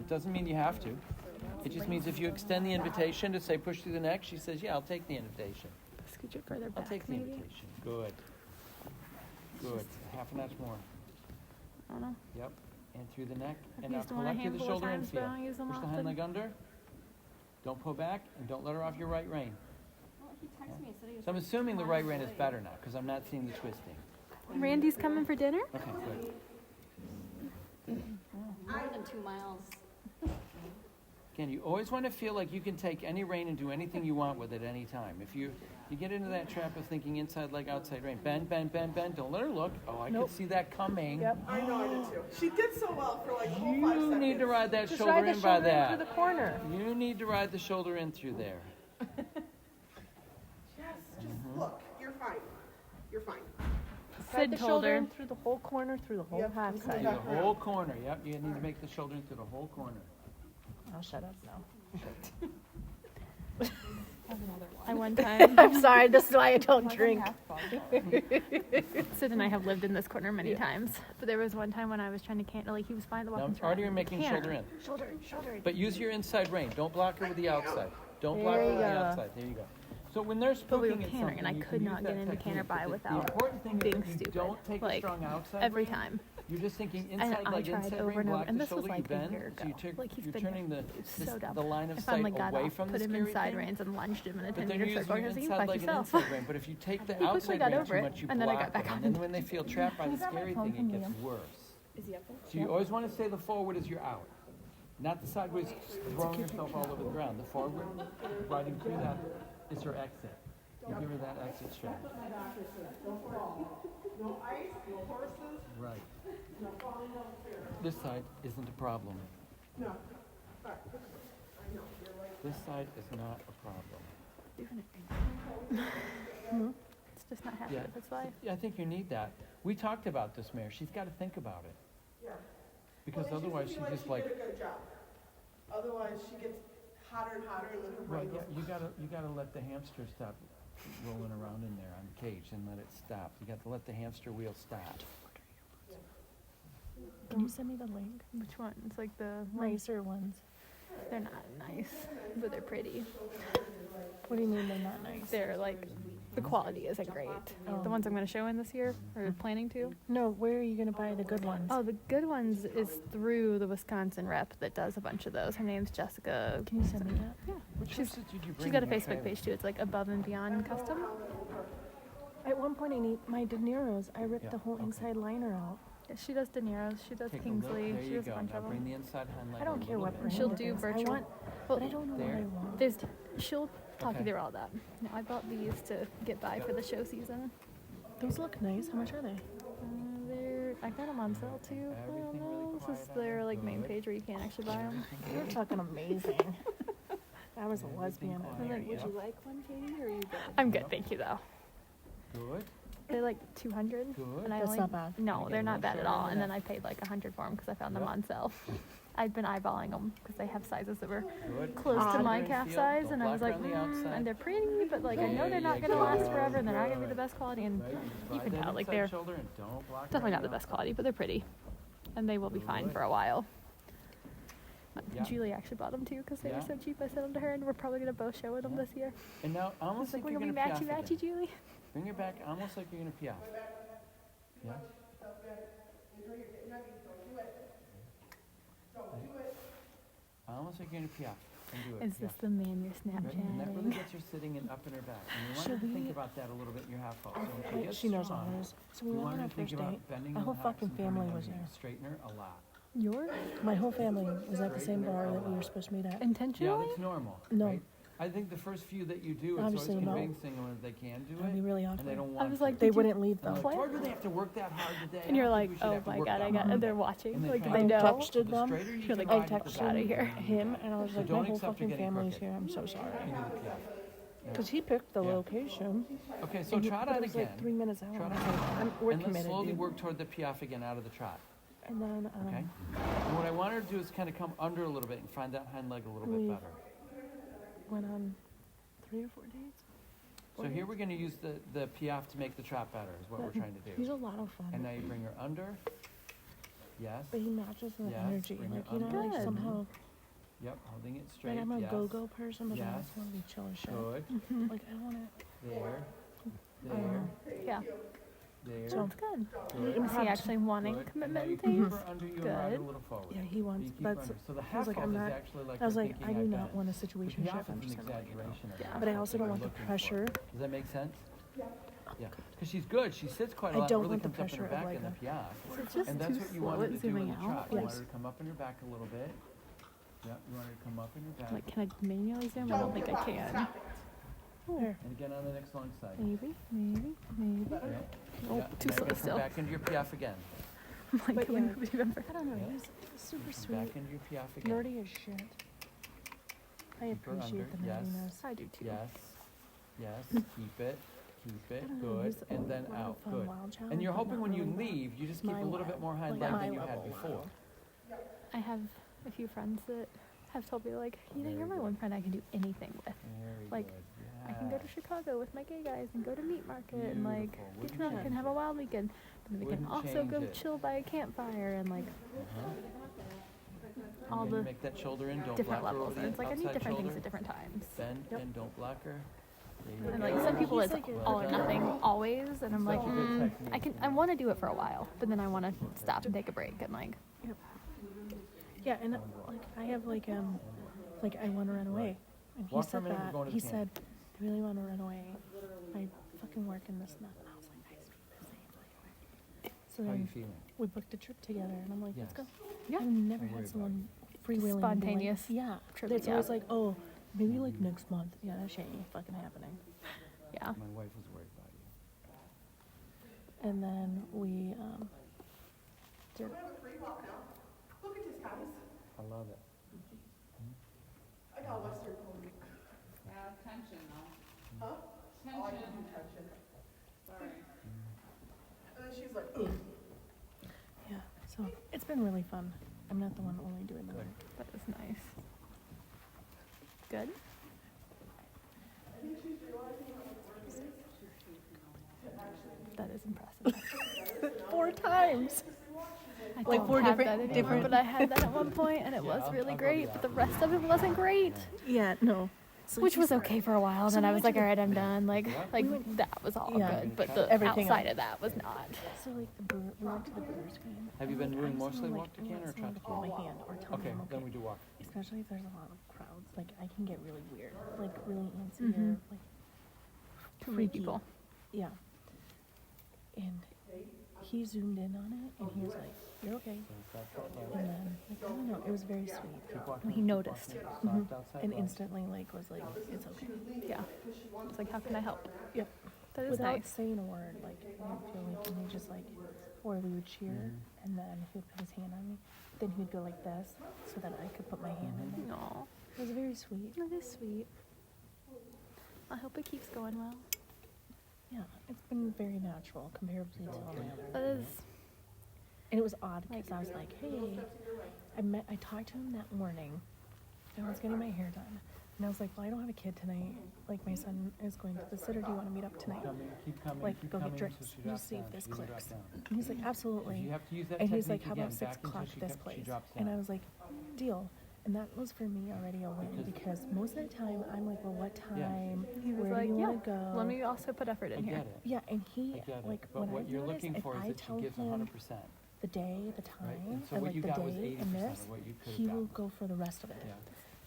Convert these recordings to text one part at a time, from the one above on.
doesn't mean you have to. It just means if you extend the invitation to say push through the neck, she says, yeah, I'll take the invitation. Scoot it further back, I'll take the maybe? invitation. Good. Good. Half a notch more. I don't know. Yep. And through the neck. I've And now used them pull a up through the handful of shoulder and times, but I feel. don't use them Push the often. hind leg under. Don't pull back, and don't let her off your right rein. Well, he texted me and said he was So I'm assuming the right rein is better now, because I'm not seeing the twisting. Randy's coming for dinner? Okay, good. more than 2 miles. Again, you always want to feel like you can take any rein and do anything you want with it any time. If you get into that trap of thinking inside leg, outside rein, bend, bend, bend, bend, don't let her look. Oh, I can see that coming. Yep. I know I did too. She did so well for like 5 seconds. You need to ride that Just shoulder ride the in by shoulder in that. through the corner. You need to ride the shoulder in through there. Yes, just look. You're fine. You're fine. Ride the shoulder her. in through the whole corner, through the whole Yep, half and side. come Through the whole corner. Yep, you need to make the shoulder in through the whole corner. I'll shut up now. I one time, I'm sorry, this is why I don't drink. Sid and I have lived in this corner many times, but there was one time when I was trying to canter, like he was fine to walk Now, in front. already you're making shoulder in. Shoulder, shoulder. But use your inside rein. Don't block her with the outside. Don't block her There with you the go. outside. There you go. So when they're But we were spooking at cantering, and I something, you could can not use get that into technique, canter by but without the important thing being is that you stupid. don't take Like, a strong outside every rein. time. You're just thinking And inside I leg, tried inside over rein, and over, block and the this was shoulder, like you a bend. year So ago. Like he's you're been turning here. It's so dumb. the line of I sight finally got away off, from the put him scary in side thing. reins and lunged him in a But 10 then meter you're circle. using Here's your you by inside leg and yourself. inside rein. But if you take the quickly outside got rein over too it, much, you and then I block got back them. on And then it. when they feel trapped by the scary thing, it gets worse. Is he up there? So you always want to say the forward as you're out. Not the sideways throwing yourself all over the ground. The forward, riding through that, is her exit. You give her that exit strategy. No ice, no horses, Right. no falling downstairs. This side isn't a problem. No. All right, this way. I know, you're right. This side is not a problem. It's just not happy Yeah. with its life. Yeah, I think you need that. We talked about this, Mayor. She's got to think about it. Yeah. Because Well, it otherwise just she's feel just she like, did a good job. Otherwise, she gets hotter and hotter, and then her right, brain yeah, goes. you gotta let the hamster stop rolling around in there on the cage and let it stop. You got to let the hamster wheel stop. Can you send me the link? Which ones? Like the Nicer ones. They're not nice, but they're pretty. What do you mean they're not nice? They're like, the quality isn't great. Oh. The ones I'm going to show in this year, or planning to. No, where are you going to buy the good ones? Oh, the good ones is through the Wisconsin rep that does a bunch of those. Her name's Jessica. Can you send me that? Yeah. Which She's, horses did you bring she's got a in your Facebook trailer? page too. It's like Above and Beyond Custom. At one point, I need my De Niro's. I ripped Yeah, the whole okay. inside liner out. Yeah, she does De Niro's. She does Take a look. Kingsley. There She you does a go. bunch Now of bring them. the inside hind leg I don't a care little what bit. brand She'll it do is. virtual. I want, Well, but I don't know there. what I want. There's, she'll talk Okay. you through all that. No, I bought these to get by for the show season. Those look nice. How much are they? I got them on sale too. I don't Everything know. really This is quiet on their you? like main Good. page where you can't actually buy them. You're talking amazing. I was a lesbian. quiet. I'm like, Would you like one, Katie, or are you good? I'm good, thank you though. Good. They're like 200, Good. and I That's only not bad. no, Okay, they're not let's bad show at them all. the And then neck. I paid like 100 for them because I found them Yep. on sale. I'd been eyeballing them because they have sizes that were Good. close to Odd. my Very calf feel. size, Don't and I was block like, her on the outside. and they're pretty, but like I know There they're not you gonna last go. forever, and they're not gonna be Good. the best quality. And Right, just you ride can that tell, like inside they're shoulder and don't block her definitely on not the the best outside. quality, but they're pretty, and they will be fine Good. for a while. Yeah. Julie actually bought them too because they Yeah. were so cheap. I sent them to her, and we're probably gonna both show with them Yeah. this year. And now I almost was like, like we're you're gonna be gonna piaffe matchy matchy, again. Julie. Bring her back almost like you're gonna piaffe. Yeah. Almost like you're gonna piaffe. And do it. Is this yeah. the man you're Right, and that really Snapchatting? gets her sitting and up in her back. And you want Should her to think we- about that a little bit in your half halt. So when she gets She knows all strong, this. So we you went want on her our to think first about date. bending My in whole the hocks fucking and coming family in was here. there. Straighten her a lot. Yours? My whole family was at the same bar that we were supposed to meet at. Yeah, Intentionally? that's normal. No. Right? I think the first few that you do, it's Obviously always no. convincing when they can do That'd be it, really and they awkward. don't want was to. like, They Did you wouldn't leave I'm though. like, Tori, do they have to work that hard today? And you're I don't like, think we should oh have to my work god, that I got, hard and they're today." watching. And they Like try they to- know. Texted The them. straighter you You're like, can I ride, the texted better. outta here. Him and I was So like, don't my whole accept fucking you're getting family's crooked. here. I'm so sorry. You do the piaffe. Because he picked the Yeah. location. Okay, so and trot but out it was again. like 3 minutes out. Trot I was out. like, we're And let's committed. slowly dude. work toward the piaffe again out of the trot. And then Okay? And what I want her to do is kind of come under a little bit and find that hind leg a little bit We- better. went on 3 or 4 dates. So here we're going to use the piaffe to make the trot better is what we're trying to He's do. a lot of fun. And now you bring her under Yes. but he matches the Yes, energy. bring Like, your you know, like Good. somehow, Yep, holding it straight. like I'm a yes. go-go person, but I Yes. also want to be chill as shit. Good. Like, I want it. There. I don't There. know. Yeah, There. So, that's good. Good. Is he actually wanting Good. And now commitment you and can keep things? her under you and ride Good. a little forward. yeah, he You wants, keep that's, her under. So the I was half like, off I'm is not, actually like I was her like, thinking I do I've not done it. want a The situation half ship. I'm is an just gonna, exaggeration of Yeah. the but I half also that don't you're want the looking for. pressure. Does that make sense? Yeah. Because she's good. She sits quite a I lot. don't Really want the comes up in her pressure of back like in the a, piaffe. Is it just And that's too what you slow wanted at to do in zooming the trot. out? You Yes. wanted her to come up in her back a little bit. Yeah, you wanted her to come up in her back. Like, can I manually zoom? I don't think I can. there. And again on the next long side. Maybe, maybe, maybe. Yeah. Oh, Yeah. too Now slow you come still. back into your piaffe again. I'm like, But can we yeah. move it even further? I don't know, Yeah. he's super Come sweet, back into your piaffe again. nerdy as shit. I Keep her appreciate the under, yes. nerdiness. I do too. Yes. Yes. Keep it. Keep it. I don't know, Good. he's And then a lot of out. fun, Good. wild child, And you're but hoping not when you really leave, you just keep my a little bit wild. more high Like leg my than you had level before. wild. I have a few friends that have told me, like, you know, Very you're my good. one friend I can do anything with. Very Like, good. I can go to Yes. Chicago with my gay guys and go to meat market and, like, Beautiful. get Wouldn't drunk and change have a it. wild weekend. But then we can Wouldn't also go change it. chill by a campfire and, like, Uh-huh. all And then the make that shoulder in. Don't different block her levels. over And the it's like I need outside different things shoulder. at different times. Bend Yep. and don't block her. There you And go. like some people, He's it's like a- all or nothing always, and I'm like, Such a good technique, I want to do it for a while, but then I want to stop and take a break and like, Yeah, and like I have like I want to run away, and he Walk for a said minute, we're that. going to He the said, I really want to run away. I fucking work in this and that. And I was like, I speak the same language. So How are you then feeling? we booked a trip together, and I'm like, let's Yes. go. Yeah. I've never Don't worry had about someone freewheeling. Spontaneous Yeah, trip, it's yeah. always like, oh, maybe like next month. Yeah, that shit ain't fucking happening. yeah. My wife was worried about you. And then we did. We have a free walk now. Look at this, guys. I love it. I got a Western pony. Yeah, tension though. Huh? Oh, I can Tension. do tension. Sorry. And then she's like, ugh. Yeah, so it's been really fun. I'm not the one only doing the work. That was nice. Good. That is impressive. 4 times. I Like don't four have different- that anymore, different- but I had that at one point, and it Yeah, was I'll- really I'll go great. to But that. the rest of it wasn't great, Yeah, no. So which he was said- okay for a while. So Then we I was went like, to all right, I'm done. Like, Yeah. like We went- that was all Yeah. good, but the Everything outside else. of that was not. So like we went to the Brewers game. Have you and, been like, doing I just mostly wanna, walk to I can want or someone trot to to hold can? my hand or tell Okay, me I'm then we do walk. Especially if there's a lot of crowds. Like I can get really weird, like really antsy or Mhm. like Too many freaky. people. Yeah. And he zoomed in on it and he was like, "You're okay." And then like, I don't know, it was very sweet. Keep walking. He keep noticed. walking. Soft outside And leg. instantly like was like, "It's okay." Yeah. It's like, how can I help? Yep. That is Without nice. saying a word, like I would feel like, and he just like, or we would cheer, Mm-hmm. and then he would put his hand on me. Then he would go like this, so that I could put my hand in there. No, It was very sweet. that is sweet. I hope it keeps going well. Yeah, it's been very natural comparatively to all my other. That is. And it was odd because Like- I was like, hey, I talked to him that morning. I was getting my hair done. And I was like, well, I don't have a kid tonight. Like, my son is going to the sitter. Do you want to meet up tonight? Keep coming, Like, keep go get coming drinks. until she You drops see if down. this She doesn't drop clicks. down. And he's like, absolutely. You have to use that And he's technique like, how about again, 6 back until o'clock she this she place? drops And I down. was like, deal. And that was for me already a win because most of the time I'm like, well, what Yeah. time? He was Where like, do you yeah. want to go? Let me also put effort I in here. get it. Yeah, and he, I get it. like, But what what I you're noticed, looking if for is I that tell she gives him 100%. the day, the Right? time, And so or what like you the got was day and 80% this, of what you could he have will gotten. go for the rest of it. Yeah.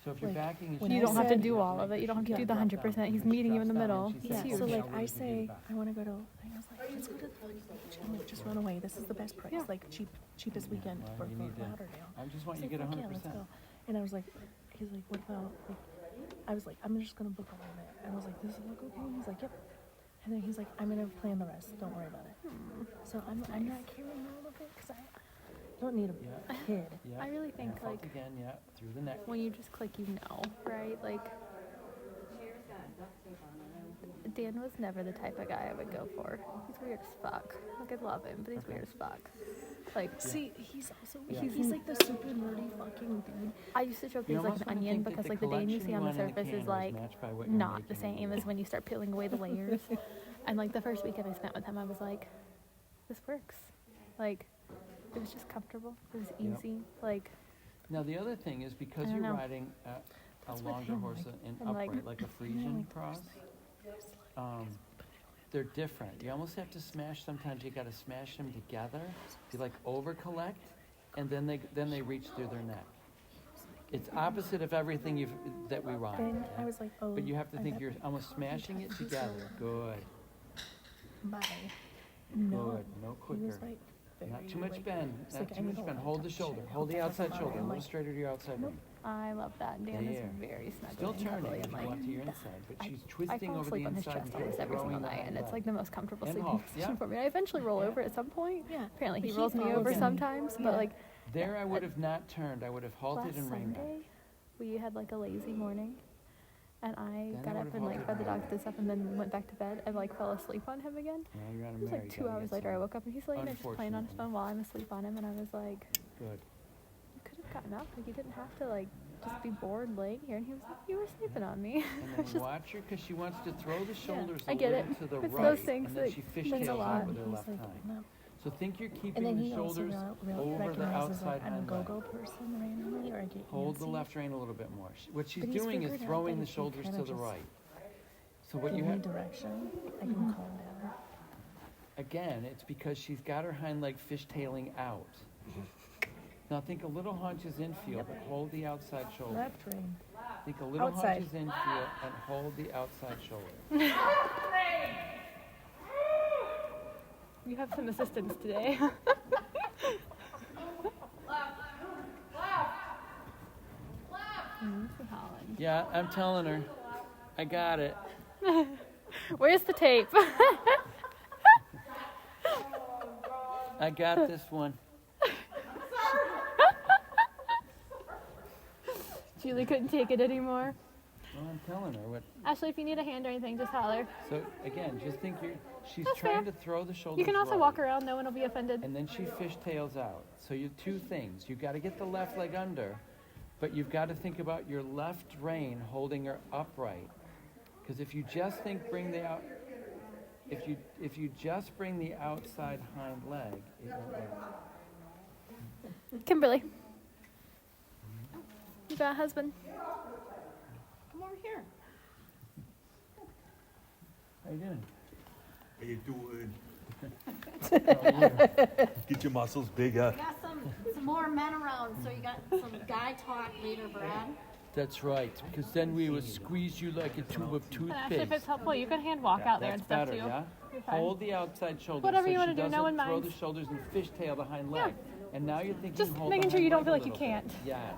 So if you're Like, backing and when she You I don't have to said- do all of it. You don't have to do the 100%. He's meeting you in the middle. She He's Yeah, said, huge. so "Okay, like I'll I leave you say, back." I want to go to, I was like, let's go to the fucking beach. I'm like, just run away. This is the best price, Yeah. like cheapest weekend Well, for you need to- Lauderdale. I just want He's you to get like, "Fuck yeah, let's 100%. go." And I was like, he's like, what about, like, I was like, I'm just gonna book all of it. And I was like, this is look okay? He's like, yep. And then he's like, I'm gonna plan the rest. Don't worry about it. So I'm not carrying all of it because I don't need a Yeah. kid. Yeah. I really think, Half out like, again, yeah, through the neck. when you just click, you know, right? Like, Dan was never the type of guy I would go for. He's weird as fuck. Like, I love him, but he's weird as fuck. Like, See, he's also, Yeah. he's like the super nerdy fucking dude. I used to joke You he's like almost an wanna onion think that because, the like, the Dan you collection see on the want in surface can is, was like, matched by what you're not the making. same as when you start peeling away the layers. And, like, the first weekend I spent with him, I was like, this works. Like, It was just comfortable. It was Yep. easy. Like, Now the other thing is because I don't you're know. riding a That's what longer him, horse like- in And, like- upright, like a Frisian cross, they're different. You almost have to smash. Sometimes you got to smash them together. You like over collect, and then they reach through their neck. It's opposite of everything that we ride. And I yeah? was like, oh. But you have to I think bet you're almost smashing it together. Good. Bye. No. Good. No He quicker. was like, Not too very, much like, bend. he's Not like, I too need much to bend. let Hold him the touch shoulder. it. Hold the Help outside him shoulder. A I'm little like, straighter to your outside ring. I love that. Dan is There. very Still snuggly and turning cuddly if and you like. want to your inside, but she's I twisting fall over asleep the on his inside chest and almost every throwing single the night, hind and it's leg. like the most comfortable And sleeping off, position yeah. for me. I eventually roll over at some point. Yeah. Apparently, he But he rolls me follows over me. sometimes, but Yeah. like There I Yeah, would have not turned. I would have halted last and reined back. Sunday, we had like a lazy morning, and I Then I got would've up and like halted fed the and dogs and stuff, and then went back to bed. I like fell asleep on him again. Yeah, you're on a It was mare. like you 2 gotta hours get later. I some. woke up and he's laying there just playing on his phone while I'm asleep on him, and I was like, Good. you could have gotten up. Like you didn't have to like just be bored laying here. And he was like, you were sleeping on me. And It's then just watch her because she wants to throw the shoulders I a get little it. to the It's right, those things and then that she means a fishtails lot. out with her He's left like, hind. no. So think you're And keeping then the he also shoulders over the recognizes outside like I'm a hind leg. go-go person randomly, or I get Hold the antsy. left rein a little bit more. What she's But he's doing is figured out throwing that the if you shoulders kinda to the just right. So what Give you me have, direction, I can calm down. again, it's because she's got her hind leg fishtailing out. Now think a little hunches infield, but hold the outside shoulder. Left rein. Think a little Outside. hunches infield and hold the outside shoulder. You have some assistance today. Holland. Yeah, I'm telling her. I got it. Where's the tape? I got this one. Julie couldn't take it anymore. Well, I'm telling her what. Ashley, if you need a hand or anything, just holler. So again, just think she's That's trying fair. to throw the shoulders You can also right, walk around, no one will be offended. and then she fishtails out. So you two things. You got to get the left leg under, but you've got to think about your left rein holding her upright. Because if you just think bring the out, if you just bring the outside hind leg, it won't work. Kimberly. You got a husband. Come over here. How you doing? How you doing? How are you? Get your muscles bigger. We got some more men around, so you got some guy talk later, Brad. That's right. Because then we would squeeze you like a tube of And Ashley, if toothpaste. it's helpful, you can hand walk out there and That's stuff better, too. yeah? You're fine. Hold the outside shoulder Whatever so you she wanna do, doesn't no one throw minds. the shoulders and fishtail the hind leg. And now you're thinking Just hold making the sure hind you don't leg feel a like you little bit. can't. Yes.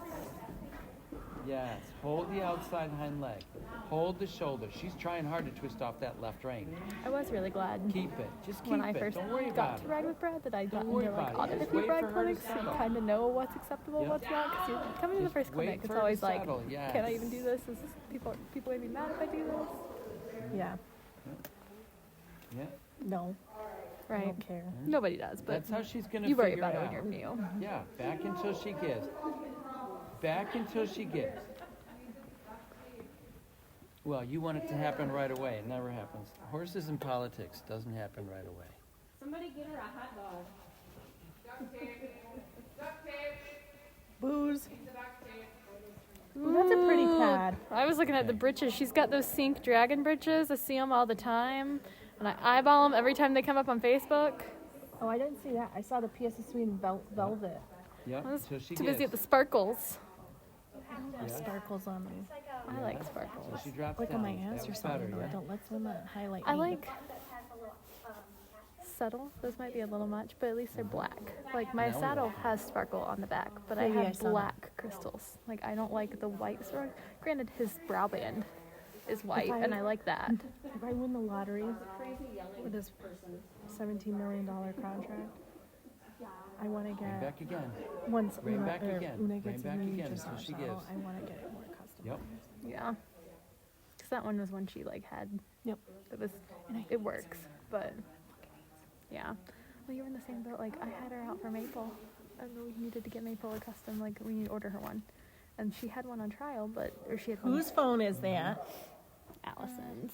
Yes. Hold the outside hind leg. Hold the shoulder. She's trying hard to twist off that left rein. I was really glad Keep it. Just keep when I it. first Don't worry got about to it. ride with Brad that I got worry into like about it. Just automatically wait ride for her to clinics, so you settle. kind of know what's acceptable, Yep. what's not. Because you're coming to the Just first wait clinic, for it's her to always like, settle, can I yes. even do this? Is this people gonna be mad if I do this? Yeah. Yeah. No. I Right. don't care. Nobody does, but That's how she's going to you worry figure about it it out. when you're new. Yeah, back until she gives. Back until she gives. Well, you want it to happen right away. It never happens. Horses and politics doesn't happen right away. Somebody get her a hot dog. Booze. Ooh, that's a pretty pad. I was looking at the britches. She's got those Sync Dragon britches. I see them all the time, and I eyeball them every time they come up on Facebook. Oh, I didn't see that. I saw the P.S. Sweden velvet. Yep, I was until she too busy gives. at the sparkles. Yeah. Sparkles on me. I like So sparkles. she drops Like down. on my That ass or was something. better, though. yeah? Don't let them highlight I me. like subtle. Those might be a little much, but at least they're black. Like my No. saddle has sparkle on the back, but I Yeah, I have saw that. black crystals. Like I don't like the white sort. Granted, his brow band is white, I- and I like that. If I win the lottery Crazy yelling with this person. $17 million contract, I want to Rein get back again. once Rein Una, back or again. Una Rein gets a back new again dressage until she saddle, gives. I want to get it more customized. Yep. Yeah, because that one was one she like had. Yep. It was. It works, but yeah. Well, you were in the same boat. Like I had her out for Maple, and we needed to get Maple a custom. Like we need to order her one, and she had one on trial, or she had one. Whose phone is that? Allison's.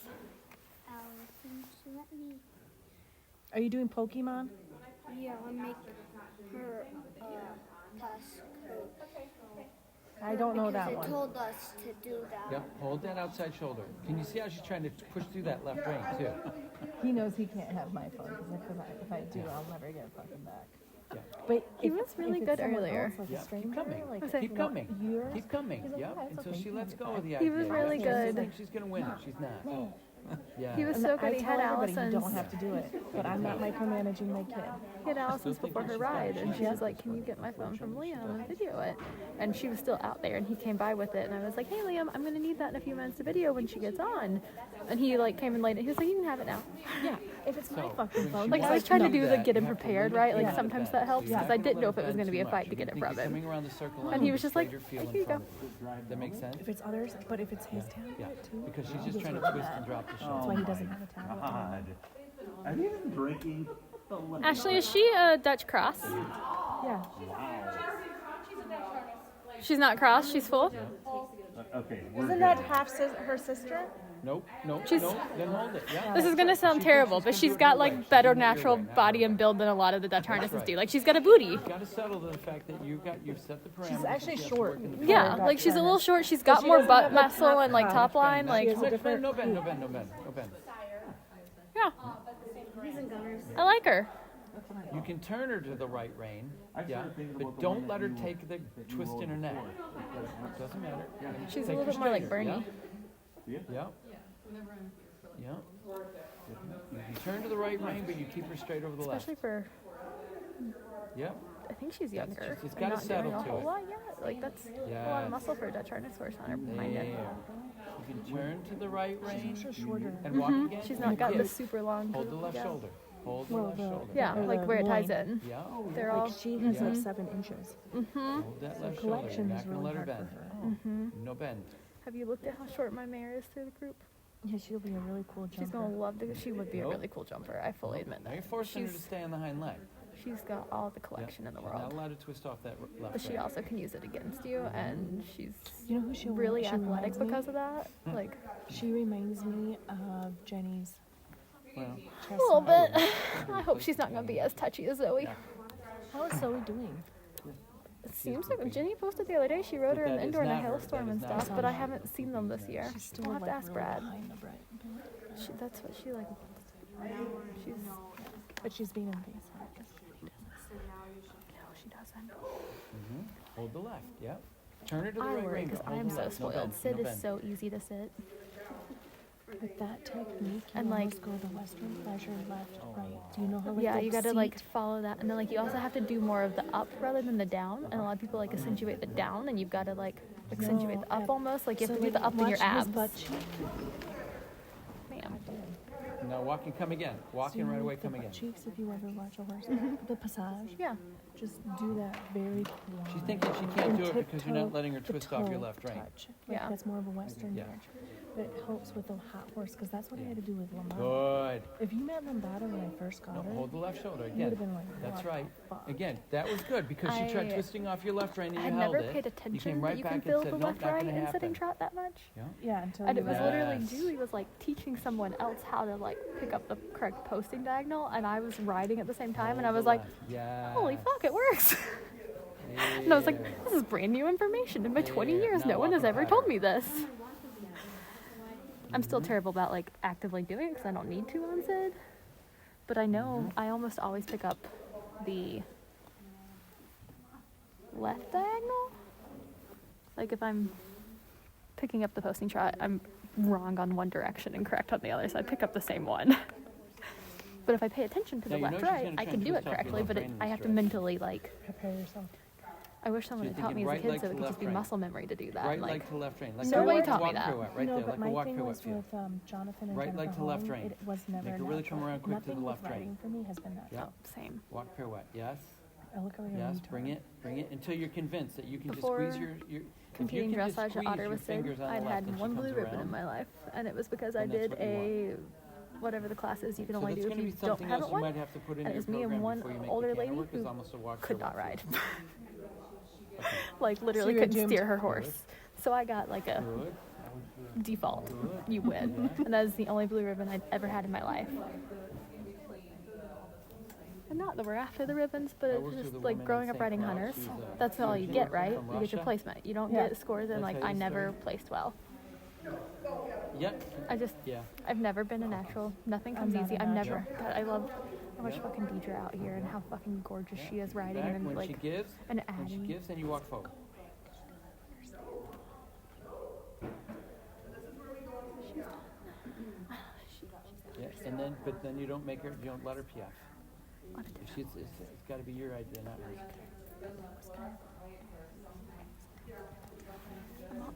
Allison, so let me. Are you doing Pokemon? Yeah, I'm making. her pass code. I don't know that Because one. they told us to do that. Yep, hold that outside shoulder. Can you see how she's trying to push through that left rein too? He knows he can't have my phone because if I do, I'll never get it fucking back. Yeah. But He if- was really if good it's someone earlier. else, like Yeah, a keep stranger, coming. like, Okay. Keep you know, coming. yours, Keep coming. he's like, Yep, "Yeah, it's until okay, she you lets can go get of the back." idea. He was really She good. thinks she's gonna win. She's not. No. Yeah. He was And so I good. He tell had everybody you Allison's. don't have to do it, but I'm not micromanaging my kid. He had Allison's Still before her thinking she's got ride, it. and she was like, "Can you get my phone from Liam and video it?" And she was still out there, and he came by with it, and I was like, "Hey, Liam, I'm gonna need that in a few minutes to video when she gets on." And he like came in late, and he was like, "You can have it now." Yeah, if it's my So, fucking when phone, she Like I wants was trying to do do the that, get you him have to prepared, limit right? the Like amount of sometimes bend. that So helps you're because not I gonna didn't let know if it was bend going to be too a fight much. to get You're it gonna from think him. Coming around the circle And he was just like, your feel "Here in you front go." of it. That makes sense? if it's others, but if it's his tablet Yeah, too, because she's he just gets trying to rid of twist that. and drop the That's shoulder. why he doesn't have a tablet. God. Are you even drinking? Ashley, is she a Dutch cross? Yeah. She's not cross. She's full. Okay. we're Isn't good. that half her sister? Nope, nope, She's- nope. Then hold it. Yeah. This is gonna sound She thinks terrible, she's but gonna she's do it got her way. like She's better doing it your natural way, not body her and way. build than a lot of the Dutch harnesses right. do. Like she's got a booty. You've got to settle to the fact that you've set the parameters. She's and actually she has to short. work in the Yeah, Dutch like she's a little harness. short. She's But got she more doesn't butt have a muscle top and like half. top line. She Like has a different- no bend, no bend, no bend, no bend. yeah, He's in Gunners. I like her. You can turn her to the right rein, I yeah, started thinking but about the don't one let that her you- take the that you twist rode in her neck. before. Doesn't matter. She's a Take little her bit more like straighter, Bernie. Yeah. Yeah. Yeah. You can turn to the right rein, but you keep her straight over the left. Especially for, Yeah. I think she's That's younger. just- it's and gotta not settle doing a to whole it. lot yet. Like that's a lot Yes. of muscle for a Dutch harness horse on her There. behind it. You can turn to the right rein She's shorter. and walk again. She's not got the Yes. super long. Hold the left yeah. shoulder. Hold the Well, left the- shoulder. Yeah, Or like the where it ties loin. in. Yeah. They're all. Like she has like 7 inches. Hold that left shoulder. You're collection not is gonna really let her hard for bend. her. No bend. Have you looked at how short my mare is through the group? Yeah, she'll be a really cool jumper. She's gonna love to. She would be a Nope. really cool jumper. I fully admit Now that. you're forcing her to She's stay on the hind leg. she's got all the Yep. collection in the She's not world, allowed to twist off that left but she rein. also can use it against you, and she's You know who she really she athletic reminds me? because of that. Like She reminds me of Jenny's Well, a little bit. I I wouldn't hope put- she's not gonna be as touchy as Zoe. Yeah. How is Zoe doing? It seems like Jenny posted the other day she rode her But in that the is indoor in a not her. hailstorm That and is not stuff, her. but I haven't seen them this year. She's still We'll have like to ask really Brad. behind the break. That's what she she's But she's being invasive. no, she doesn't. Hold the left. Yep. Turn her to the I right worry rein. because but hold I'm the so left. No spoiled. bend, Sit no is bend. so easy to sit. With that technique, you And, like- almost go the western pleasure left, right. Do you know how like Yeah, the you gotta seat- like follow that, and then like you also have to do more of the up rather than the down. And a lot of people like accentuate the down, and you've got to like accentuate No, the up ab- almost. Like you have so, to do the like, up in your watch his abs. butt cheek. Ma'am. Now walk and come again. Walk So in right like away, the come butt again. cheeks, if you ever watch a horse, the passage. Yeah. Just do that very quiet. She's thinking she can't And do it because you're not tiptoe letting her the twist off your toe left rein. touch. Like, Yeah. that's more of a western Yeah. march. But it helps with a hot horse because that's what I had to do with Lombardo. Good. If you met Lombardo when I first got No, her, hold the left shoulder you would again. have been like, That's what right. the fuck? Again, that was good because she tried I twisting off your left rein and I you had held never it. paid You attention came that right you back can and feel said, the nope, left not right gonna in sitting happen. trot that much. Yeah. Yeah, until And you it was met- literally Yes. Julie was like teaching someone else how to like pick up the correct posting diagonal, and I was riding at the same time, and I was like, yeah. holy fuck, it works. And I was like, this is brand new information. In my 20 Yeah, years, now no one has walk ever and told pattern. me this. I'm still terrible about like actively doing it because I don't need to on Sid. But I know I almost always pick up the left diagonal. Like if I'm picking up the posting trot, I'm wrong on one direction and correct on the other, so I pick up the same one. But if I pay attention to Now the you know left she's right, gonna I try can and do it twist off your correctly, left but rein in I this have to stretch. mentally like, prepare yourself. I wish someone you're had taught me thinking as a right kid leg so to it could just left be rein. muscle memory to do that. Right and, leg like, to left rein. Like Nobody a taught me walk that. pirouette right no, there, but like a my walk thing pirouette was feel. with Jonathan and Right Jennifer leg to left Holland, rein. It was never Make her really come natural. around quick to the Nothing left with rein. riding for me has been natural. Yeah. oh, same. Walk pirouette. Yes. I look like a Yes. retard. Bring it until you're convinced that you can Before just squeeze your Competing if you can just dressage at squeeze Otter your with Sid, fingers on the I'd left had and she one blue comes ribbon around, in my life, and it was because I then that's did what you a whatever the class is you can So only that's do if gonna you be don't something have else it you one. might have to put in And it your was me and program one before you make older the canter lady work, is who almost a walk could pirouette not ride. feel. Okay. Like literally you're couldn't doomed. steer her horse. So I got like a Good. default. You win. And that is the only blue ribbon I'd ever had in my life. And not that we're after the ribbons, but I it's worked with just a like woman growing in up St. riding Cloud. hunters. She's a That's all you surgeon get, right? from You get your Russia. placement. You don't Yeah. get scores in That's like how you I never start. placed well. Yep. I've never been a natural. Nothing I'm comes not easy. a I've never. natural. God, I love how much Yeah. fucking Deidre out here and how fucking gorgeous she is riding Back and when like she gives, and when she Addie. gives, then you walk forward. Yeah, and then, but then you don't make her, you don't let her PF. It's got to be your idea, not hers.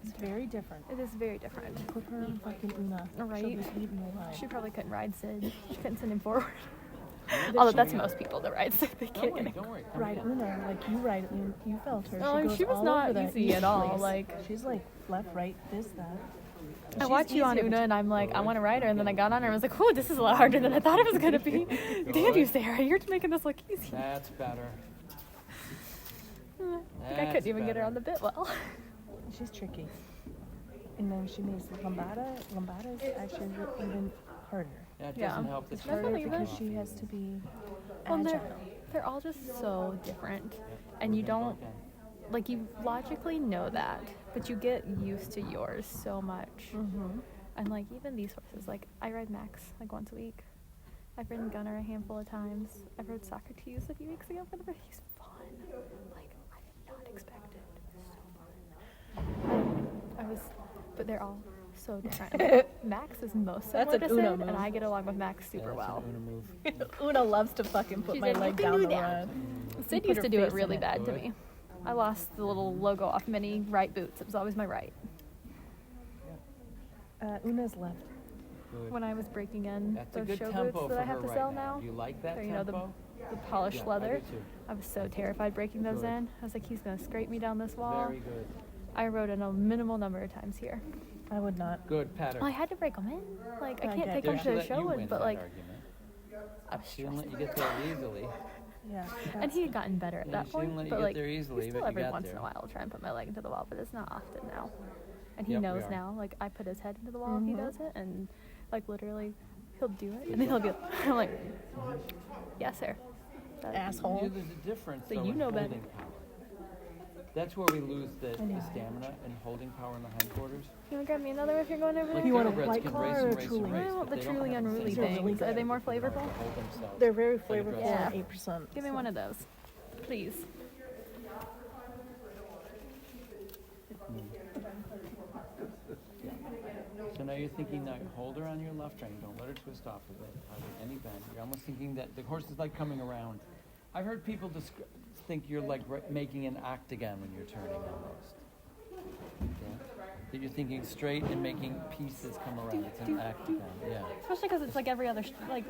It's very different. It is very different. Put her in fucking Una. Right. She'll just eat no ride. She probably couldn't ride Sid. She couldn't send him forward. But Although she- that's most people that ride Sid. They Don't can't worry, get don't worry. Ride Una, like you ride, you felt her. Oh, goes she was all not over that easy at all, place. like- she's like left, right, this, that. I She's watch you on easier Una to- and I'm like, I want to ride her, and then I got on her and I was like, oh, this is a lot harder than I thought it was gonna be. Damn you, Sarah, you're making this look easy. That's better. I think I That's couldn't even get her better. on the bit well. She's tricky. And then she makes lambada. Lambada is actually even harder. Yeah, it Yeah. doesn't help that It's she's not Harder believe it. because she has to be Well, agile. they're all just so different, and you don't like you logically know that, but you get used to yours so much. Mm-hmm. And like even these horses, like I ride Max like once a week. I've ridden Gunner a handful of times. I rode Socrates a few weeks ago for the birthday. He's fun. Like I did not expect it. So fun. But they're all so different. Max is most That's similar an to Una Sid, move. and I get along with Max super That's well. an Una move. Una loves to fucking put She's my like, leg "Look at down you the down." run. Sid put used her to do it face in really it. bad to Good. me. I lost the little logo off many right boots. It was always my right. Una's left. Good. When I was breaking in That's a those good show tempo boots for that I her have to right sell now. now, Do you like that they're, you know, tempo? the polished Yeah, leather. I do too. I was so terrified breaking those Good. in. I was like, he's gonna scrape me down this wall. Very good. I rode in a minimal number of times here. I would not. Good pattern. Well, I had to break them in. Like, I I can't get take There, them she to a let you show, win but that like, argument. I was She didn't let stressed. you get there easily. Yeah. And he had gotten better at Yeah, that she point. didn't let you But get like, there easily, still but you every got once there. in a while, I'll try and put my leg into the wall, but it's not often now. And he Yep, we knows are. now. Like, I put his head into the wall if he Mhm. does it, and like literally, he'll do it, and then he'll be like, I'm like, yes, sir. That- Asshole. Yeah, there's a difference So though you in know better. holding power. That's where we lose the stamina and holding power in the hindquarters. You want to grab me another if you're going over Like there? You want a thoroughbreds white can claw race or and a race truly? and race, I want but the they don't truly have the unruly same things. holding Are they more ability to flavorful? hold themselves. They're very like a flavorful. dress. Yeah. 8%. Give me one of those, please. So now you're thinking that hold her on your left rein, don't let her twist off of it, hardly any bend. You're almost thinking that the horse is like coming around. I've heard people think you're like making an octagon when you're turning almost. Yeah? That you're thinking straight and making pieces come around. It's an octagon, yeah. Especially because it's like every other, like,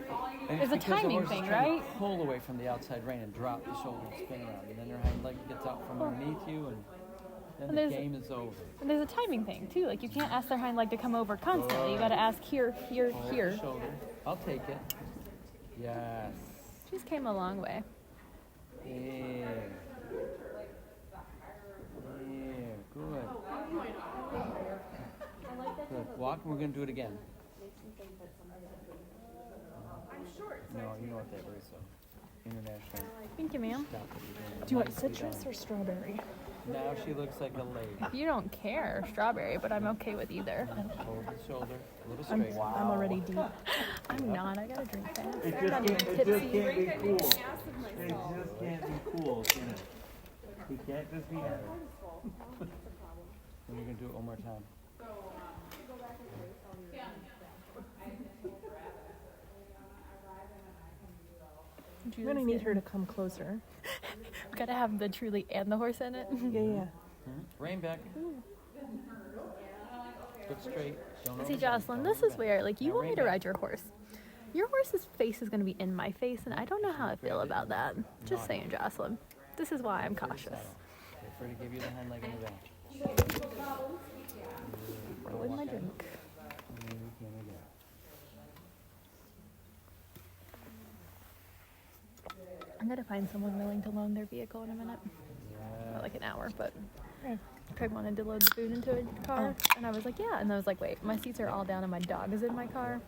And it's a because the timing horse is thing, trying right? to pull away from the outside rein and drop the shoulder and spin around, and then her hind leg gets out from underneath you, and then And the there's- game is over. And there's a timing thing too. Like, you can't ask their hind leg to come over constantly. You got to ask here, here, Hold the here. shoulder. I'll take it. Yes. She's came a long way. Yeah. Yeah. Good. Good. Walk, and we're going to do it again. No, you know what that is, so. International. Thank you, ma'am. Stop what you're doing. Do you want Nicely citrus done. or strawberry? Now she looks like a lady. You don't care, strawberry, but I'm okay with either. Hold the shoulder a little I'm, straight. I'm already deep. I'm not. I gotta drink fast. It I'm not even just can't tipsy. be cool. It just can't be cool, can it? We can't just be happy. And you're going to do it one more time. You're gonna need her to come closer. Gotta have the truly and the horse in it. Yeah. Rein back. Look straight. Don't See, overbend. Jocelyn, Don't this is overbend. where, like, you Now want me rein to back. ride your horse. Your horse's face is gonna be in my face, and I don't know how I feel about that. Just saying, Jocelyn. This is why I'm cautious. Wait for her to give you the hind leg in the back. Rolling my drink. I'm gonna find someone willing to loan their vehicle in a minute. Not like an hour, but Craig wanted to load the food into a car, and I was like, yeah. And I was like, wait, my seats are all down and my dog is in my car.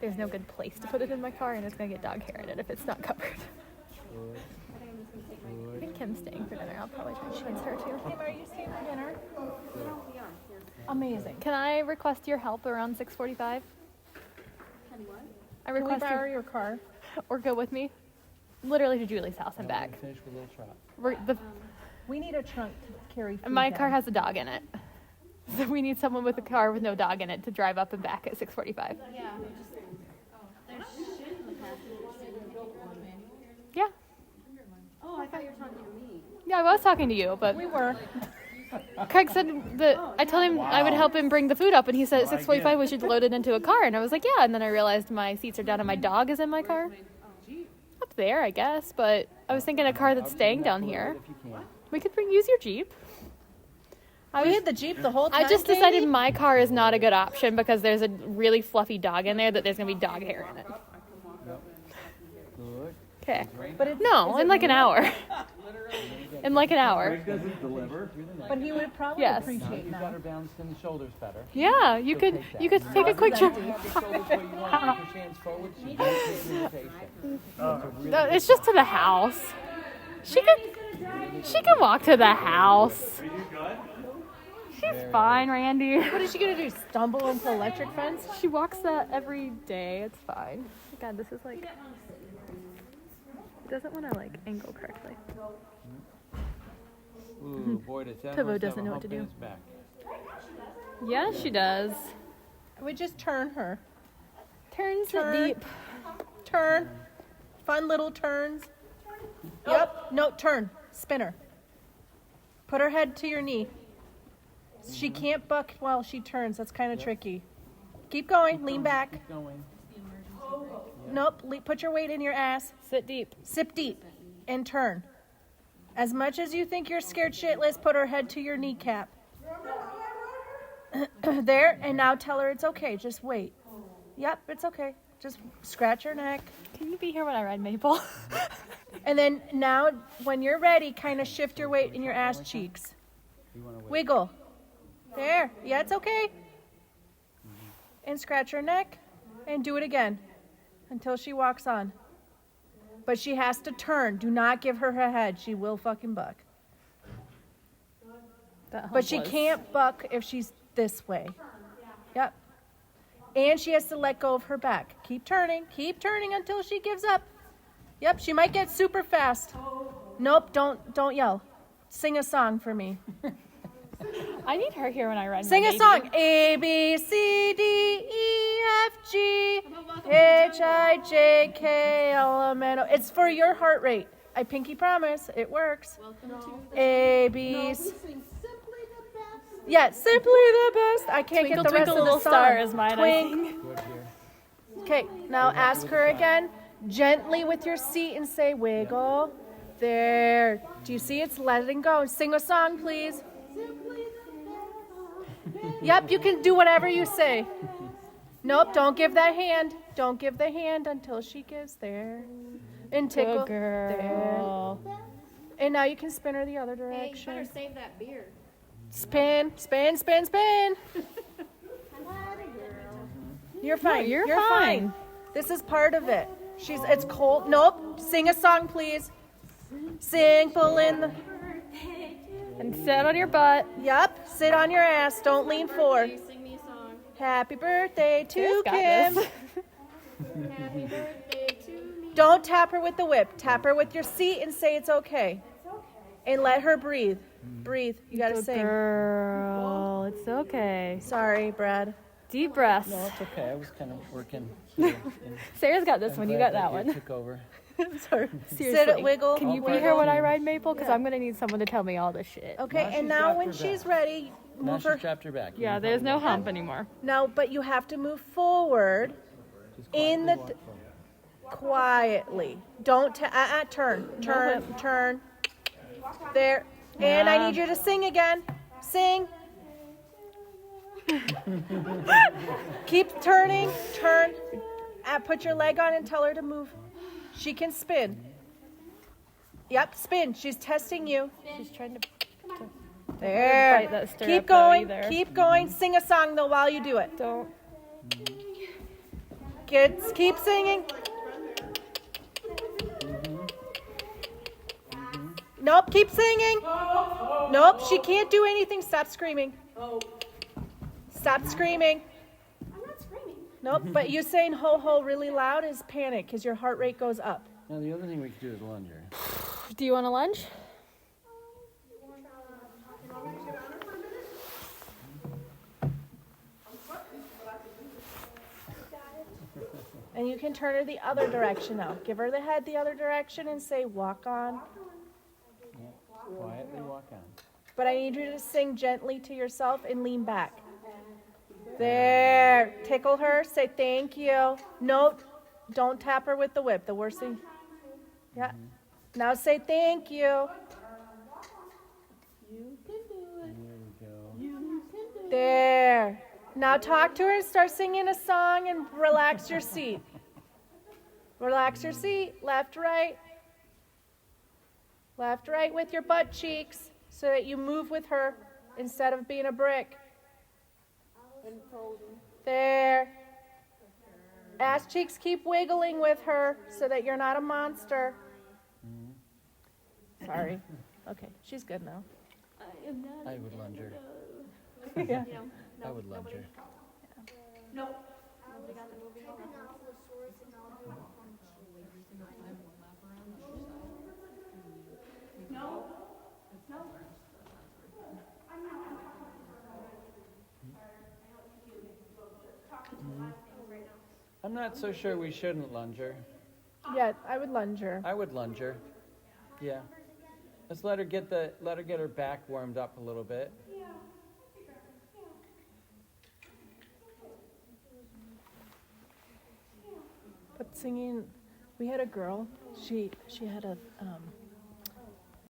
there's no good place to put it in my car, and it's gonna get dog hair in it if it's not covered. I think Kim's staying for dinner. I'll probably try to convince her too. Kim, are you staying for dinner? Amazing. Can I request your help around 6:45? I Can we request borrow your car? or go with me. Literally to Julie's house and back. Finish with a little trot. We need a trunk to carry food My car down. has a dog in it. So we need someone with a car with no dog in it to drive up and back at 6:45. Yeah, there's shit in the passenger seat. Yeah. Oh, I thought you were talking to me. Yeah, I was talking to you, but We were. Craig said that I told him I would help him bring the food up, and he said at 6:45 we should load it into a car, and I was like, yeah. And then I realized my seats are down and my dog is in my car. Up there, I guess, but I was thinking a car that's staying down here. If you can. We could use your Jeep. We had the Jeep the whole time. I just decided Katie. my car is not a good option because there's a really fluffy dog in there that there's gonna be dog hair in it. Good. Okay. But it's, No, in like an hour. In like an hour. Greg doesn't deliver. but he would probably Yes. Now appreciate you've got that. her balanced in the shoulders better. Yeah, you could take a quick trip. You have the shoulders where you want to push hands forward. She doesn't take the invitation. It's a really No, it's just to the house. She can walk to the house. Are you good? She's fine, Randy. What is she gonna do? Stumble into electric fence? She walks that every day. It's fine. God, this is like. It doesn't want to like angle correctly. Ooh, boy, does that Pivo horse doesn't have a know what to hump in do. his back. Yeah, she does. We just turn her. Turns Turn. it deep. Turn. Fun little turns. Yep. No, turn. Spin her. Put her head to your knee. She can't buck while she turns. That's kind of tricky. Keep going. Lean back. Keep going. Nope. Put your weight in your ass. Sit deep. Sip deep. And turn. As much as you think you're scared shitless, put her head to your kneecap. There. And now tell her it's okay. Just wait. Yep, it's okay. Just scratch her neck. Can you be here when I ride Maple? And then now, when you're ready, kind of shift your weight in your ass cheeks. You want to wait. Wiggle. There. Yeah, it's okay. And scratch her neck. And do it again. Until she walks on. But she has to turn. Do not give her her head. She will fucking buck. But she can't buck if she's this way. Yep. And she has to let go of her back. Keep turning until she gives up. Yep, she might get super fast. Nope, don't yell. Sing a song for me. I need her here when I ride. Sing my a baby. song. A, B, C, D, E, F, G, H, I, J, K, L, M, N, O. It's for your heart rate. I pinky promise. It works. A, B, C. Yeah, simply the best. I can't Twinkle, get the rest twinkle, of the little song. star is mine, I Twink. think. Good here. Okay, now ask her again, gently with your seat and say wiggle. There. Do you see it's letting go? Sing a song, please. Yep, you can do whatever you say. Nope, don't give that hand. Don't give the hand until she gives there. And tickle. Good girl. There. And now you can spin her the other Hey, you direction. better save that beer. Spin, spin, spin, spin. You're fine. you're fine. fine. This is part of it. It's cold. Nope. Sing a song, please. Sing, pull in the. And sit on your butt. Yep. Sit on your ass. Don't lean forward. You sing me a song. Happy birthday to Sarah's got Kim. this. Happy birthday to me. Don't tap her with the whip. Tap her with your seat and say it's okay. And let her breathe. Breathe. You gotta Good sing. girl. It's okay. Sorry, Brad. Deep breaths. No, it's okay. I was kind of working. Here, and Sarah's got this I'm one. You glad got that you one. Took over. Sorry. Seriously. Sit, wiggle. Can you be wiggle. here when I ride Maple? Because I'm going to need someone to tell me all this shit. Okay, Now and she's now dropped when her she's back. ready, Now move she's her. dropped her back. You Yeah, can there's no probably hump anymore. No, but you have to move forward just in quietly the walk forward. quietly. Don't turn. There. And I need you to sing again. Sing. Keep turning. Turn. Put your leg on and tell her to move. She can spin. Yep, spin. She's testing you. She's trying to. There. bite that stirrup, Keep though, going. either. Keep going. Sing a song though while you do it. Don't. Keep singing. Nope, keep singing. Nope, she can't do anything. Stop screaming. Stop screaming. I'm not screaming. Nope, but you saying ho ho really loud is panic because your heart rate goes up. Now the other thing we could do is lunge her. Do you want a lunge? And you can turn her the other direction now. Give her the head the other direction and say walk on. Yeah. Quietly walk on. But I need you to sing gently to yourself and lean back. There. Tickle her. Say thank you. No, don't tap her with the whip. The worst thing. Yeah. Now say thank you. There we go. There. Now talk to her and start singing a song and relax your seat. Relax your seat. Left, right. Left, right with your butt cheeks so that you move with her instead of being a brick. There. Ass cheeks keep wiggling with her so that you're not a monster. Sorry. Okay, she's good now. I would lunge her. Yeah. I would lunge her. I'm not so sure we shouldn't lunge her. Yeah, I would lunge her. I would lunge her. Yeah. Let's let her get her back warmed up a little bit. But singing, we had a girl. She had a